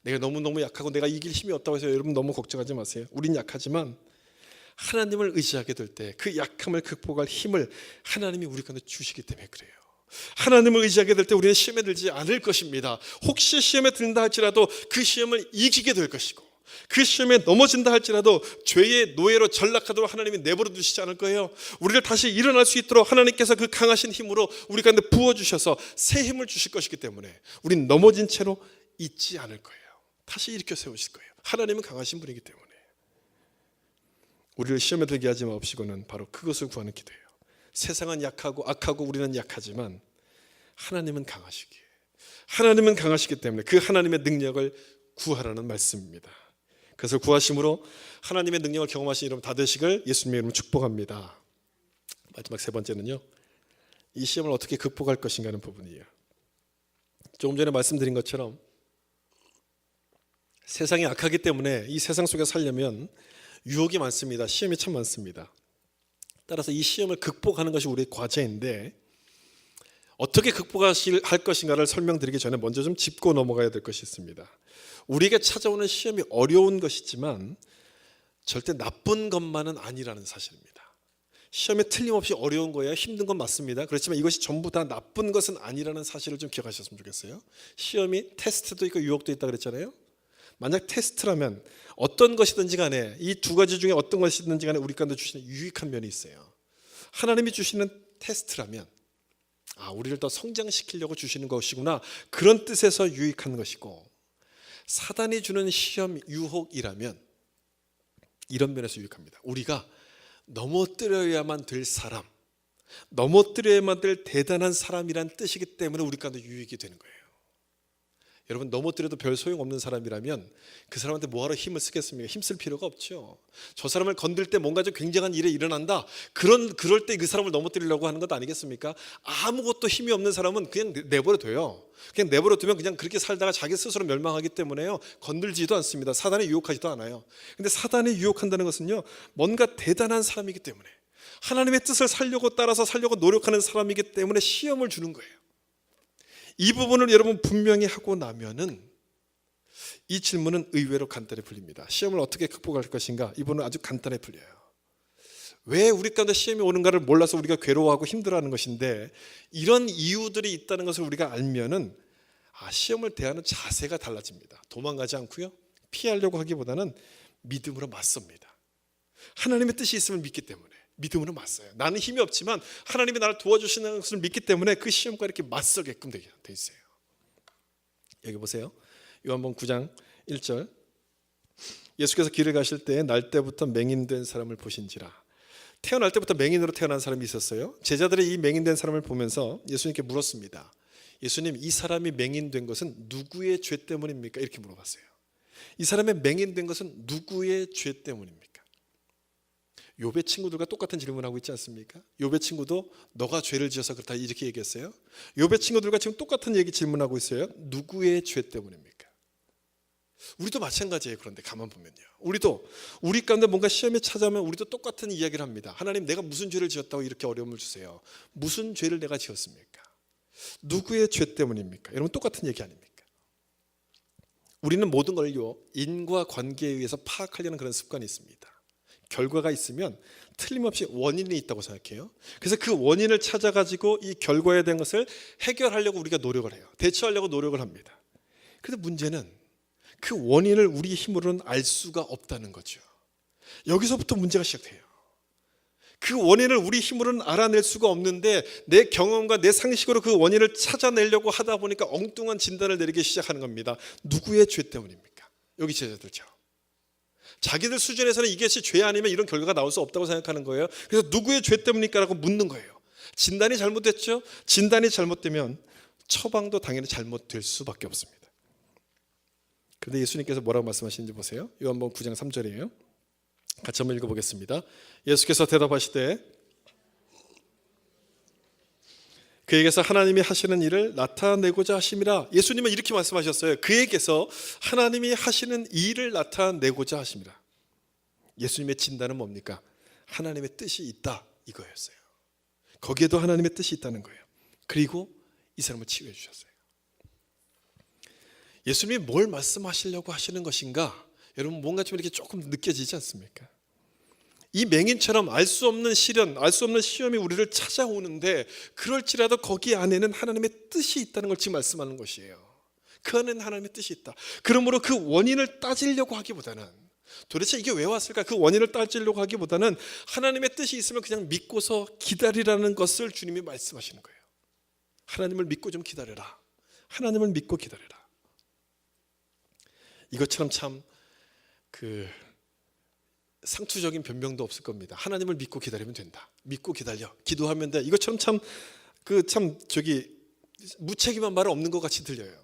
내가 너무너무 약하고 내가 이길 힘이 없다고 해서 여러분 너무 걱정하지 마세요. 우린 약하지만 하나님을 의지하게 될 때 그 약함을 극복할 힘을 하나님이 우리 가운데 주시기 때문에 그래요. 하나님을 의지하게 될 때 우리는 시험에 들지 않을 것입니다. 혹시 시험에 든다 할지라도 그 시험을 이기게 될 것이고, 그 시험에 넘어진다 할지라도 죄의 노예로 전락하도록 하나님이 내버려 두시지 않을 거예요. 우리를 다시 일어날 수 있도록 하나님께서 그 강하신 힘으로 우리 가운데 부어주셔서 새 힘을 주실 것이기 때문에 우린 넘어진 채로 있지 않을 거예요. 다시 일으켜 세우실 거예요. 하나님은 강하신 분이기 때문에. 우리를 시험에 들게 하지 마옵시고는 바로 그것을 구하는 기도예요. 세상은 약하고 악하고 우리는 약하지만 하나님은 강하시기에, 하나님은 강하시기 때문에 그 하나님의 능력을 구하라는 말씀입니다. 그래서 구하심으로 하나님의 능력을 경험하신 여러분 다 되시길 예수님의 이름으로 축복합니다. 마지막 세 번째는요, 이 시험을 어떻게 극복할 것인가 하는 부분이에요. 조금 전에 말씀드린 것처럼 세상이 악하기 때문에 이 세상 속에 살려면 유혹이 많습니다. 시험이 참 많습니다. 따라서 이 시험을 극복하는 것이 우리의 과제인데, 어떻게 극복할 것인가를 설명드리기 전에 먼저 좀 짚고 넘어가야 될 것이 있습니다. 우리에게 찾아오는 시험이 어려운 것이지만 절대 나쁜 것만은 아니라는 사실입니다. 시험에 틀림없이 어려운 거예요. 힘든 건 맞습니다. 그렇지만 이것이 전부 다 나쁜 것은 아니라는 사실을 좀 기억하셨으면 좋겠어요. 시험이 테스트도 있고 유혹도 있다 그랬잖아요. 만약 테스트라면 어떤 것이든지 간에 이 두 가지 중에 어떤 것이든지 간에 우리 가운데 주시는 유익한 면이 있어요. 하나님이 주시는 테스트라면 우리를 더 성장시키려고 주시는 것이구나, 그런 뜻에서 유익한 것이고, 사단이 주는 시험 유혹이라면 이런 면에서 유익합니다. 우리가 넘어뜨려야만 될 사람, 넘어뜨려야만 될 대단한 사람이란 뜻이기 때문에 우리 가운데 유익이 되는 거예요. 여러분 넘어뜨려도 별 소용없는 사람이라면 그 사람한테 뭐하러 힘을 쓰겠습니까? 힘쓸 필요가 없죠. 저 사람을 건들 때 뭔가 좀 굉장한 일이 일어난다, 그럴 때 그 사람을 넘어뜨리려고 하는 것 아니겠습니까? 아무것도 힘이 없는 사람은 그냥 내버려둬요. 그냥 내버려두면 그냥 그렇게 살다가 자기 스스로 멸망하기 때문에요, 건들지도 않습니다. 사단이 유혹하지도 않아요. 근데 사단이 유혹한다는 것은요, 뭔가 대단한 사람이기 때문에, 하나님의 뜻을 따라서 살려고 노력하는 사람이기 때문에 시험을 주는 거예요. 이 부분을 여러분 분명히 하고 나면은 이 질문은 의외로 간단히 풀립니다. 시험을 어떻게 극복할 것인가? 이 부분은 아주 간단히 풀려요. 왜 우리 가운데 시험이 오는가를 몰라서 우리가 괴로워하고 힘들어하는 것인데, 이런 이유들이 있다는 것을 우리가 알면은 시험을 대하는 자세가 달라집니다. 도망가지 않고요, 피하려고 하기보다는 믿음으로 맞섭니다. 하나님의 뜻이 있음을 믿기 때문에 믿음으로 맞서요. 나는 힘이 없지만 하나님이 나를 도와주시는 것을 믿기 때문에 그 시험과 이렇게 맞서게끔 돼 있어요. 여기 보세요. 요한복음 9장 1절. 예수께서 길을 가실 때 날 때부터 맹인된 사람을 보신지라. 태어날 때부터 맹인으로 태어난 사람이 있었어요. 제자들이 이 맹인된 사람을 보면서 예수님께 물었습니다. 예수님, 이 사람이 맹인된 것은 누구의 죄 때문입니까? 이렇게 물어봤어요. 이 사람의 맹인된 것은 누구의 죄 때문입니까? 욥의 친구들과 똑같은 질문을 하고 있지 않습니까? 욥의 친구도 너가 죄를 지어서 그렇다 이렇게 얘기했어요. 욥의 친구들과 지금 똑같은 얘기 질문하고 있어요. 누구의 죄 때문입니까? 우리도 마찬가지예요. 그런데 가만 보면요, 우리도 우리 가운데 뭔가 시험에 찾아오면 우리도 똑같은 이야기를 합니다. 하나님, 내가 무슨 죄를 지었다고 이렇게 어려움을 주세요? 무슨 죄를 내가 지었습니까? 누구의 죄 때문입니까? 여러분, 똑같은 얘기 아닙니까? 우리는 모든 걸요, 인과 관계에 의해서 파악하려는 그런 습관이 있습니다. 결과가 있으면 틀림없이 원인이 있다고 생각해요. 그래서 그 원인을 찾아가지고 이 결과에 대한 것을 해결하려고 우리가 노력을 해요. 대처하려고 노력을 합니다. 그런데 문제는 그 원인을 우리 힘으로는 알 수가 없다는 거죠. 여기서부터 문제가 시작돼요. 그 원인을 우리 힘으로는 알아낼 수가 없는데 내 경험과 내 상식으로 그 원인을 찾아내려고 하다 보니까 엉뚱한 진단을 내리기 시작하는 겁니다. 누구의 죄 때문입니까? 여기 제자들죠. 자기들 수준에서는 이것이 죄 아니면 이런 결과가 나올 수 없다고 생각하는 거예요. 그래서 누구의 죄 때문입니까? 라고 묻는 거예요. 진단이 잘못됐죠? 진단이 잘못되면 처방도 당연히 잘못될 수밖에 없습니다. 그런데 예수님께서 뭐라고 말씀하시는지 보세요. 요한복음 9장 3절이에요. 같이 한번 읽어보겠습니다. 예수께서 대답하시되 그에게서 하나님이 하시는 일을 나타내고자 하심이라. 예수님은 이렇게 말씀하셨어요. 그에게서 하나님이 하시는 일을 나타내고자 하심이라. 예수님의 진단은 뭡니까? 하나님의 뜻이 있다, 이거였어요. 거기에도 하나님의 뜻이 있다는 거예요. 그리고 이 사람을 치유해 주셨어요. 예수님이 뭘 말씀하시려고 하시는 것인가? 여러분, 뭔가 좀 이렇게 조금 느껴지지 않습니까? 이 맹인처럼 알 수 없는 시련, 알 수 없는 시험이 우리를 찾아오는데 그럴지라도 거기 안에는 하나님의 뜻이 있다는 걸 지금 말씀하는 것이에요. 그 안에는 하나님의 뜻이 있다. 그러므로 그 원인을 따지려고 하기보다는, 도대체 이게 왜 왔을까? 그 원인을 따지려고 하기보다는 하나님의 뜻이 있으면 그냥 믿고서 기다리라는 것을 주님이 말씀하시는 거예요. 하나님을 믿고 좀 기다려라. 하나님을 믿고 기다려라. 이것처럼 참 상투적인 변명도 없을 겁니다. 하나님을 믿고 기다리면 된다. 믿고 기다려. 기도하면 돼. 이것처럼 참 무책임한 말은 없는 것 같이 들려요.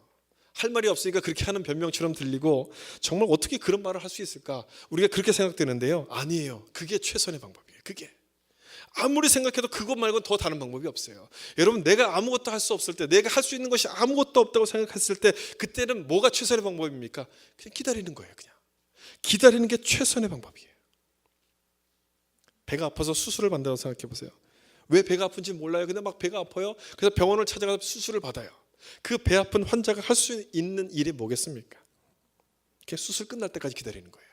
할 말이 없으니까 그렇게 하는 변명처럼 들리고, 정말 어떻게 그런 말을 할 수 있을까? 우리가 그렇게 생각되는데요. 아니에요. 그게 최선의 방법이에요. 그게 아무리 생각해도 그것 말고는 더 다른 방법이 없어요. 여러분, 내가 아무것도 할 수 없을 때, 내가 할 수 있는 것이 아무것도 없다고 생각했을 때, 그때는 뭐가 최선의 방법입니까? 그냥 기다리는 거예요. 그냥 기다리는 게 최선의 방법이에요. 배가 아파서 수술을 받는다고 생각해 보세요. 왜 배가 아픈지 몰라요. 근데 막 배가 아파요. 그래서 병원을 찾아가서 수술을 받아요. 그 배 아픈 환자가 할 수 있는 일이 뭐겠습니까? 그냥 수술 끝날 때까지 기다리는 거예요.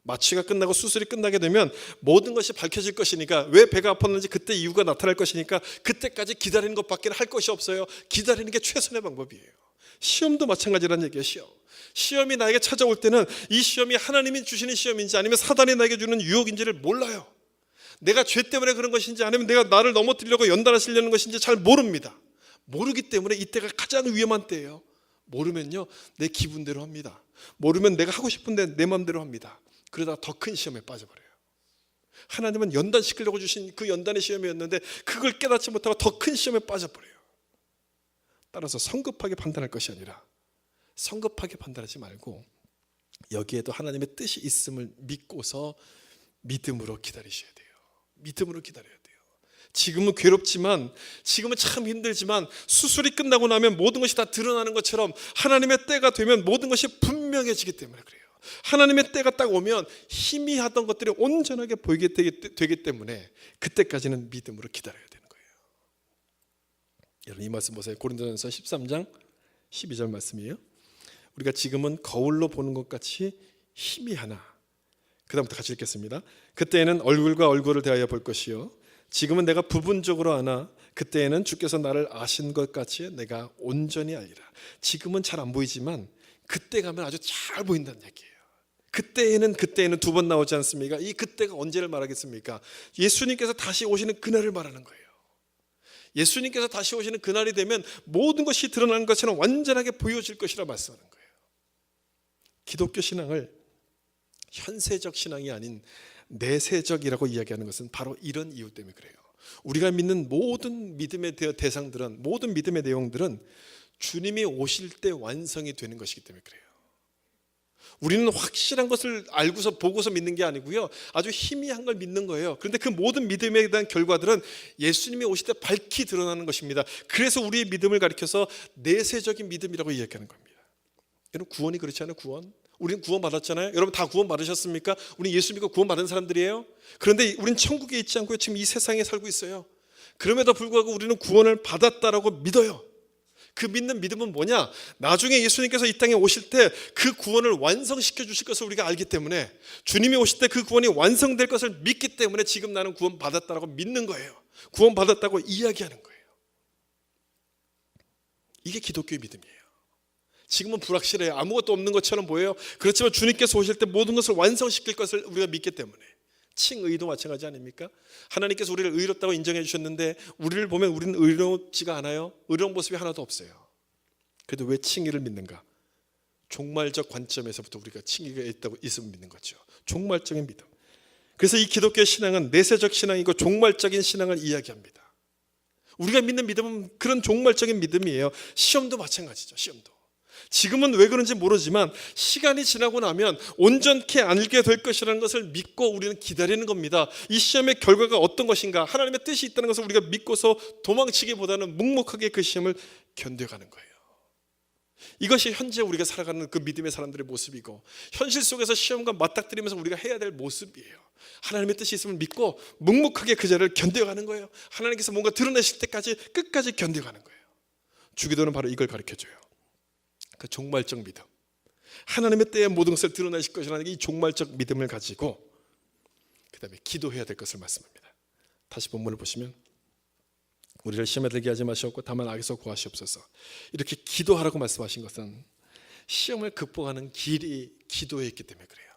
마취가 끝나고 수술이 끝나게 되면 모든 것이 밝혀질 것이니까, 왜 배가 아팠는지 그때 이유가 나타날 것이니까 그때까지 기다리는 것밖에 할 것이 없어요. 기다리는 게 최선의 방법이에요. 시험도 마찬가지라는 얘기예요. 시험이 나에게 찾아올 때는 이 시험이 하나님이 주시는 시험인지 아니면 사단이 나에게 주는 유혹인지를 몰라요. 내가 죄 때문에 그런 것인지 아니면 내가 나를 넘어뜨리려고 연단하시려는 것인지 잘 모릅니다. 모르기 때문에 이때가 가장 위험한 때예요. 모르면요, 내 기분대로 합니다. 모르면 내가 하고 싶은데 내 마음대로 합니다. 그러다가 더 큰 시험에 빠져버려요. 하나님은 연단시키려고 주신 그 연단의 시험이었는데 그걸 깨닫지 못하고 더 큰 시험에 빠져버려요. 따라서 성급하게 판단할 것이 아니라 성급하게 판단하지 말고 여기에도 하나님의 뜻이 있음을 믿고서 믿음으로 기다리셔야 돼요. 믿음으로 기다려야 돼요. 지금은 괴롭지만, 지금은 참 힘들지만 수술이 끝나고 나면 모든 것이 다 드러나는 것처럼 하나님의 때가 되면 모든 것이 분명해지기 때문에 그래요. 하나님의 때가 딱 오면 희미하던 것들이 온전하게 보이게 되기 때문에 그때까지는 믿음으로 기다려야 되는 거예요. 여러분, 이 말씀 보세요. 고린도전서 13장 12절 말씀이에요. 우리가 지금은 거울로 보는 것 같이 희미하나, 그 다음부터 같이 읽겠습니다. 그때에는 얼굴과 얼굴을 대하여 볼 것이요, 지금은 내가 부분적으로 아나 그때에는 주께서 나를 아신 것 같이 내가 온전히 알리라. 지금은 잘 안 보이지만 그때 가면 아주 잘 보인다는 얘기예요. 그때에는 두 번 나오지 않습니까? 이 그때가 언제를 말하겠습니까? 예수님께서 다시 오시는 그날을 말하는 거예요. 예수님께서 다시 오시는 그날이 되면 모든 것이 드러나는 것처럼 완전하게 보여질 것이라 말씀하는 거예요. 기독교 신앙을 현세적 신앙이 아닌 내세적이라고 이야기하는 것은 바로 이런 이유 때문에 그래요. 우리가 믿는 모든 믿음의 대상들은, 모든 믿음의 내용들은 주님이 오실 때 완성이 되는 것이기 때문에 그래요. 우리는 확실한 것을 알고서 보고서 믿는 게 아니고요, 아주 희미한 걸 믿는 거예요. 그런데 그 모든 믿음에 대한 결과들은 예수님이 오실 때 밝히 드러나는 것입니다. 그래서 우리의 믿음을 가리켜서 내세적인 믿음이라고 이야기하는 겁니다. 여러분, 구원이 그렇지 않아요? 구원? 우리는 구원 받았잖아요. 여러분 다 구원 받으셨습니까? 우리 예수 믿고 구원 받은 사람들이에요. 그런데 우리는 천국에 있지 않고 지금 이 세상에 살고 있어요. 그럼에도 불구하고 우리는 구원을 받았다라고 믿어요. 그 믿는 믿음은 뭐냐? 나중에 예수님께서 이 땅에 오실 때 그 구원을 완성시켜 주실 것을 우리가 알기 때문에, 주님이 오실 때 그 구원이 완성될 것을 믿기 때문에 지금 나는 구원 받았다라고 믿는 거예요. 구원 받았다고 이야기하는 거예요. 이게 기독교의 믿음이에요. 지금은 불확실해요. 아무것도 없는 것처럼 보여요. 그렇지만 주님께서 오실 때 모든 것을 완성시킬 것을 우리가 믿기 때문에. 칭의도 마찬가지 아닙니까? 하나님께서 우리를 의롭다고 인정해 주셨는데 우리를 보면 우리는 의롭지가 않아요. 의로운 모습이 하나도 없어요. 그래도 왜 칭의를 믿는가? 종말적 관점에서부터 우리가 칭의가 있으면 믿는 거죠. 종말적인 믿음. 그래서 이 기독교 신앙은 내세적 신앙이고 종말적인 신앙을 이야기합니다. 우리가 믿는 믿음은 그런 종말적인 믿음이에요. 시험도 마찬가지죠. 시험도. 지금은 왜 그런지 모르지만 시간이 지나고 나면 온전케 알게 될 것이라는 것을 믿고 우리는 기다리는 겁니다. 이 시험의 결과가 어떤 것인가, 하나님의 뜻이 있다는 것을 우리가 믿고서 도망치기보다는 묵묵하게 그 시험을 견뎌가는 거예요. 이것이 현재 우리가 살아가는 그 믿음의 사람들의 모습이고, 현실 속에서 시험과 맞닥뜨리면서 우리가 해야 될 모습이에요. 하나님의 뜻이 있으면 믿고 묵묵하게 그 자리를 견뎌가는 거예요. 하나님께서 뭔가 드러내실 때까지 끝까지 견뎌가는 거예요. 주기도는 바로 이걸 가르쳐줘요. 그 종말적 믿음, 하나님의 때에 모든 것을 드러내실 것이라는 이 종말적 믿음을 가지고 그 다음에 기도해야 될 것을 말씀합니다. 다시 본문을 보시면, 우리를 시험에 들게 하지 마시옵고 다만 악에서 구하시옵소서. 이렇게 기도하라고 말씀하신 것은 시험을 극복하는 길이 기도에 있기 때문에 그래요.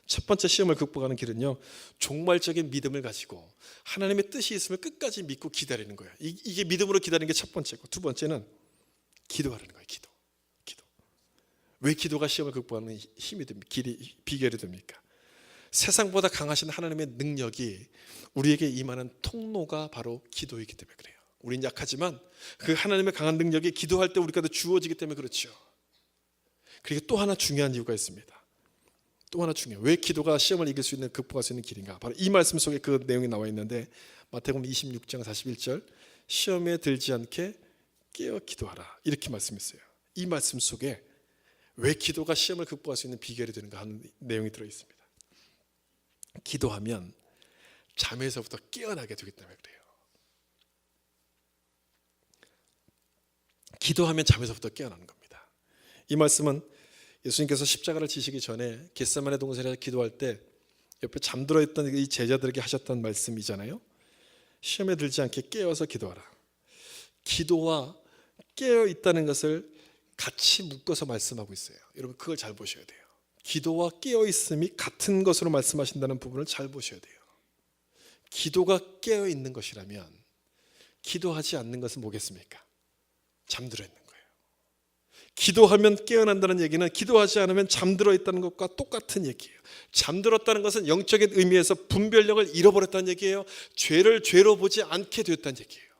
첫 번째 시험을 극복하는 길은요, 종말적인 믿음을 가지고 하나님의 뜻이 있으면 끝까지 믿고 기다리는 거예요. 이게 믿음으로 기다리는 게 첫 번째고, 두 번째는 기도하라는 거예요. 기도. 왜 기도가 시험을 극복하는 힘이 됩니까? 비결이 됩니까? 세상보다 강하신 하나님의 능력이 우리에게 임하는 통로가 바로 기도이기 때문에 그래요. 우린 약하지만 그 하나님의 강한 능력이 기도할 때 우리가 주어지기 때문에 그렇죠. 그리고 또 하나 중요한 이유가 있습니다. 또 하나 중요해요. 왜 기도가 시험을 이길 수 있는, 극복할 수 있는 길인가? 바로 이 말씀 속에 그 내용이 나와 있는데, 마태복음 26장 41절, 시험에 들지 않게 깨어 기도하라, 이렇게 말씀했어요. 이 말씀 속에 왜 기도가 시험을 극복할 수 있는 비결이 되는가 하는 내용이 들어있습니다. 기도하면 잠에서부터 깨어나게 되기 때문에 그래요. 기도하면 잠에서부터 깨어나는 겁니다. 이 말씀은 예수님께서 십자가를 지시기 전에 겟세마네 동산에서 기도할 때 옆에 잠들어 있던 이 제자들에게 하셨던 말씀이잖아요. 시험에 들지 않게 깨어서 기도하라. 기도와 깨어 있다는 것을 같이 묶어서 말씀하고 있어요. 여러분, 그걸 잘 보셔야 돼요. 기도와 깨어있음이 같은 것으로 말씀하신다는 부분을 잘 보셔야 돼요. 기도가 깨어있는 것이라면 기도하지 않는 것은 뭐겠습니까? 잠들어 있는 거예요. 기도하면 깨어난다는 얘기는 기도하지 않으면 잠들어 있다는 것과 똑같은 얘기예요. 잠들었다는 것은 영적인 의미에서 분별력을 잃어버렸다는 얘기예요. 죄를 죄로 보지 않게 되었다는 얘기예요.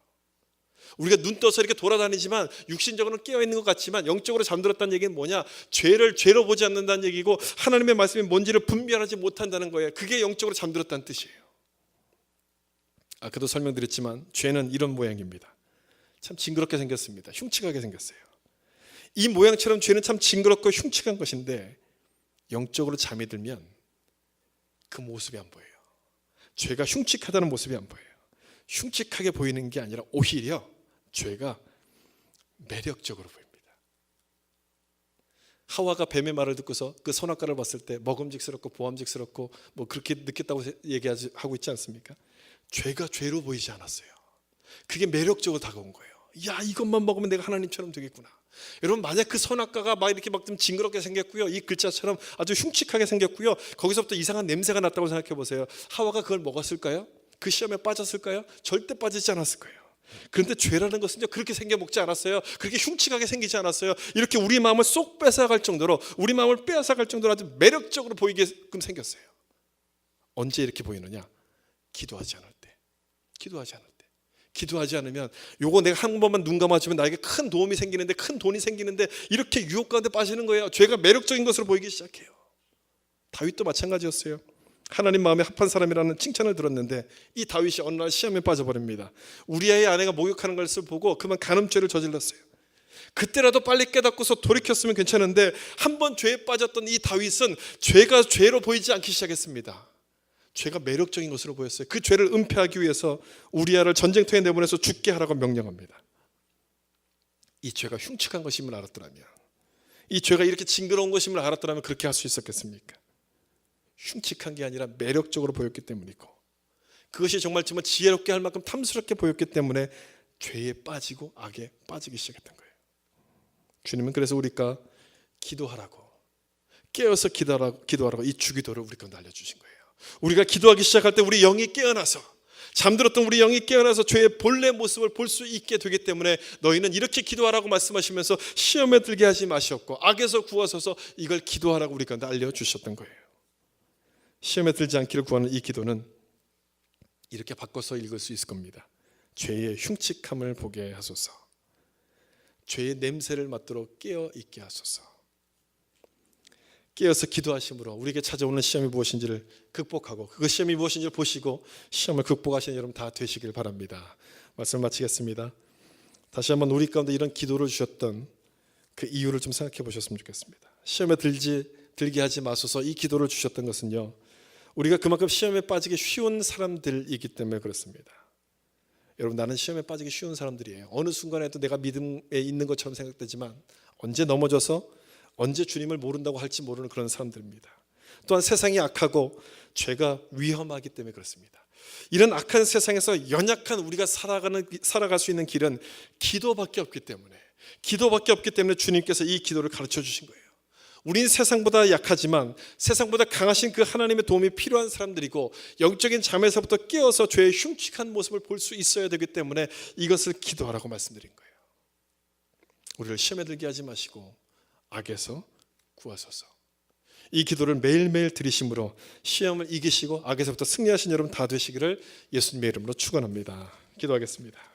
우리가 눈 떠서 이렇게 돌아다니지만 육신적으로는 깨어있는 것 같지만 영적으로 잠들었다는 얘기는 뭐냐? 죄를 죄로 보지 않는다는 얘기고 하나님의 말씀이 뭔지를 분별하지 못한다는 거예요. 그게 영적으로 잠들었다는 뜻이에요. 아까도 설명드렸지만 죄는 이런 모양입니다. 참 징그럽게 생겼습니다. 흉측하게 생겼어요. 이 모양처럼 죄는 참 징그럽고 흉측한 것인데 영적으로 잠이 들면 그 모습이 안 보여요. 죄가 흉측하다는 모습이 안 보여요. 흉측하게 보이는 게 아니라 오히려 죄가 매력적으로 보입니다. 하와가 뱀의 말을 듣고서 그 선악과를 봤을 때 먹음직스럽고 보암직스럽고 뭐 그렇게 느꼈다고 얘기하고 있지 않습니까? 죄가 죄로 보이지 않았어요. 그게 매력적으로 다가온 거예요. 야, 이것만 먹으면 내가 하나님처럼 되겠구나. 여러분, 만약 그 선악과가 막 이렇게 막 좀 징그럽게 생겼고요, 이 글자처럼 아주 흉측하게 생겼고요, 거기서부터 이상한 냄새가 났다고 생각해 보세요. 하와가 그걸 먹었을까요? 그 시험에 빠졌을까요? 절대 빠지지 않았을 거예요. 그런데 죄라는 것은요, 그렇게 생겨 먹지 않았어요. 그렇게 흉측하게 생기지 않았어요. 이렇게 우리 마음을 쏙 뺏어갈 정도로, 우리 마음을 빼앗아갈 정도로 아주 매력적으로 보이게끔 생겼어요. 언제 이렇게 보이느냐? 기도하지 않을 때. 기도하지 않을 때. 기도하지 않으면 요거 내가 한 번만 눈 감아주면 나에게 큰 도움이 생기는데, 큰 돈이 생기는데 이렇게 유혹 가운데 빠지는 거예요. 죄가 매력적인 것으로 보이기 시작해요. 다윗도 마찬가지였어요. 하나님 마음에 합한 사람이라는 칭찬을 들었는데 이 다윗이 어느 날 시험에 빠져버립니다. 우리아의 아내가 목욕하는 것을 보고 그만 간음죄를 저질렀어요. 그때라도 빨리 깨닫고서 돌이켰으면 괜찮은데 한 번 죄에 빠졌던 이 다윗은 죄가 죄로 보이지 않기 시작했습니다. 죄가 매력적인 것으로 보였어요. 그 죄를 은폐하기 위해서 우리아를 전쟁터에 내보내서 죽게 하라고 명령합니다. 이 죄가 흉측한 것임을 알았더라면, 이 죄가 이렇게 징그러운 것임을 알았더라면 그렇게 할 수 있었겠습니까? 흉측한 게 아니라 매력적으로 보였기 때문이고, 그것이 정말 지혜롭게 할 만큼 탐스럽게 보였기 때문에 죄에 빠지고 악에 빠지기 시작했던 거예요. 주님은 그래서 우리가 기도하라고, 깨어서 기도하라고 이 주기도를 우리 가운데 알려주신 거예요. 우리가 기도하기 시작할 때 우리 영이 깨어나서, 잠들었던 우리 영이 깨어나서 죄의 본래 모습을 볼 수 있게 되기 때문에 너희는 이렇게 기도하라고 말씀하시면서 시험에 들게 하지 마시옵고 악에서 구하소서, 이걸 기도하라고 우리 가운데 알려주셨던 거예요. 시험에 들지 않기를 구하는 이 기도는 이렇게 바꿔서 읽을 수 있을 겁니다. 죄의 흉측함을 보게 하소서, 죄의 냄새를 맡도록 깨어 있게 하소서. 깨어서 기도하심으로 우리에게 찾아오는 시험이 무엇인지를 극복하고, 그 시험이 무엇인지를 보시고 시험을 극복하시는 여러분 다 되시길 바랍니다. 말씀을 마치겠습니다. 다시 한번 우리 가운데 이런 기도를 주셨던 그 이유를 좀 생각해 보셨으면 좋겠습니다. 시험에 들게 하지 마소서, 이 기도를 주셨던 것은요, 우리가 그만큼 시험에 빠지기 쉬운 사람들이기 때문에 그렇습니다. 여러분, 나는 시험에 빠지기 쉬운 사람들이에요. 어느 순간에도 내가 믿음에 있는 것처럼 생각되지만 언제 넘어져서 언제 주님을 모른다고 할지 모르는 그런 사람들입니다. 또한 세상이 악하고 죄가 위험하기 때문에 그렇습니다. 이런 악한 세상에서 연약한 우리가 살아갈 수 있는 길은 기도밖에 없기 때문에 주님께서 이 기도를 가르쳐 주신 거예요. 우린 세상보다 약하지만 세상보다 강하신 그 하나님의 도움이 필요한 사람들이고, 영적인 잠에서부터 깨어서 죄의 흉측한 모습을 볼 수 있어야 되기 때문에 이것을 기도하라고 말씀드린 거예요. 우리를 시험에 들게 하지 마시고 악에서 구하소서. 이 기도를 매일매일 드리심으로 시험을 이기시고 악에서부터 승리하신 여러분 다 되시기를 예수님의 이름으로 축원합니다. 기도하겠습니다.